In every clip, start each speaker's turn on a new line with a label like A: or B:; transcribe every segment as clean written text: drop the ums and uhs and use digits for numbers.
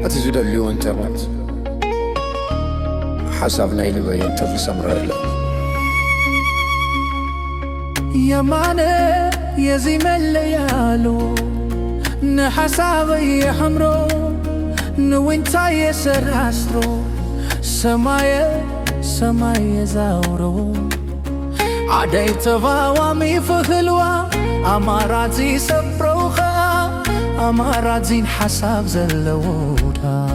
A: أتزيد اللي أنت مات حسابنا يلبي أنت في سمرة الله
B: يا معنى يا زمل يالو نحسابي حمرو نوينتا يسر عسرو سماي زاورو عدي تفاوامي فخلوا أماراتي سبروخا أماراتين حساب زلودا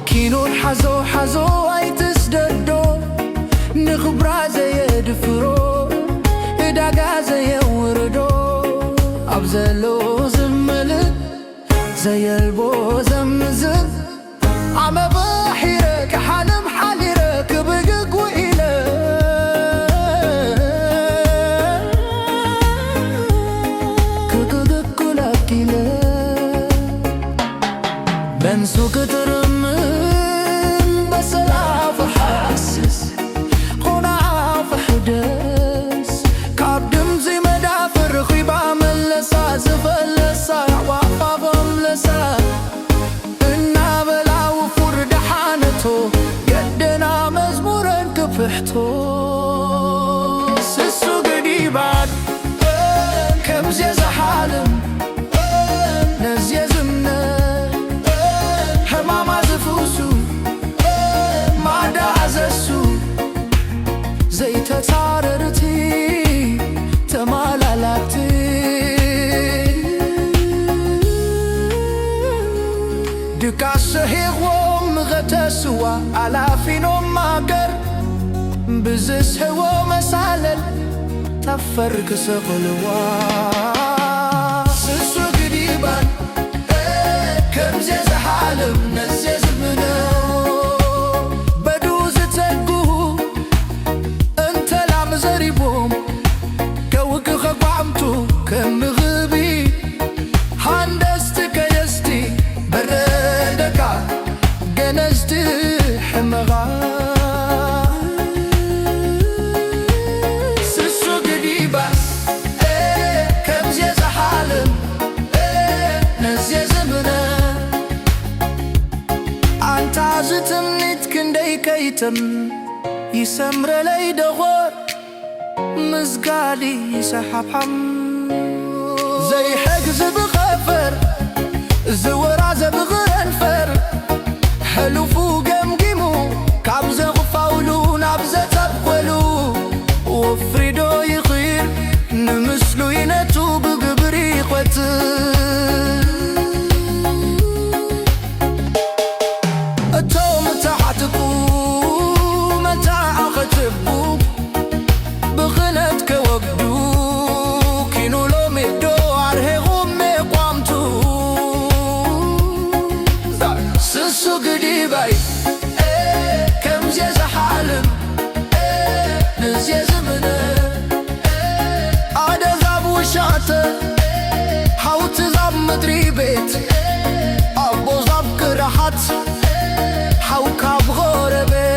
B: كينون حزو أي تسددو نخبرا زي دفرو داقا زي وردو أبزلو زملت زي البو زمزم عم بحيرك حالم حاليرك بقق وإله كقق لك إله بنسو كترمم بس لا فحسس قنا فحدس كابدم زي مدافر خيبا ملسا زفلسا وعفا بملسا يدنا مزمورا كفحتو سسو قديبان كم زيزا حالم نزي زمنا هماما زفوسو ما دا عزسو زي تتاررتي تمالالاتي دكاس هيغو غتسوا على فينو ماقر بزس هو مسالل تفرق سغلوا سسو قريبان كم زيز حالم نزيز منو بدوز تقوه انت لعم زريبهم كوك خقعمتو كم غبي هاندستك يستي بردكا نزدي حمغا سسو قريبا كم زيز حالم نزي زمنا انت عزتم نتكن دي كيتم يسمر لي دغور مزقالي يسحب حم زي حجز بغفر زورا زبغرنفر حلفو قمقمو كابزة غفاولو نابزة تبولو وفريدو يخير نمسلو ينتو بقبري قوتل التو متاحتكو متاع ختبو بغنت كوقدو كينو لو مدو عرهي غمي قوامتو سسو قديباي كم زيز حالم نزي زمنا عدا ذاب وشاته حوت ذاب مدري بيت أبو ذاب كرحت حوكا بغربي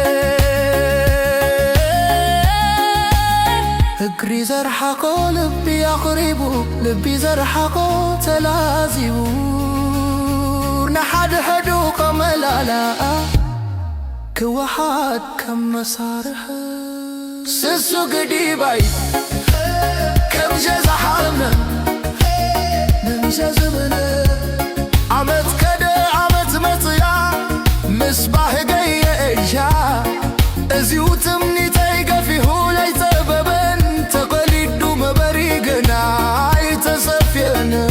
B: اقري زرحقو لبي أقريبو لبي زرحقو تلازيبو نحد حدو قملالا كوحاد كم مسارح سسو قديباي كم جاز حالنا نمشى زمنا عمت كده عمت مطيا مصباح قي ايجا ازيو تمني تايقا في هولاي تبابن تقليدو مباريقنا يتصفينا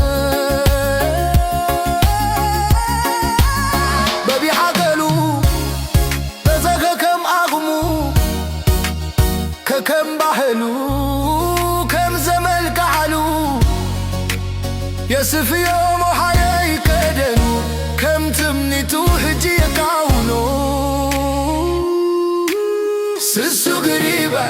B: كم بحلو كم زمل كحلو يسف يوم وحيا يكدنو كم تمنيتو حجي يكاونو سسو قريبا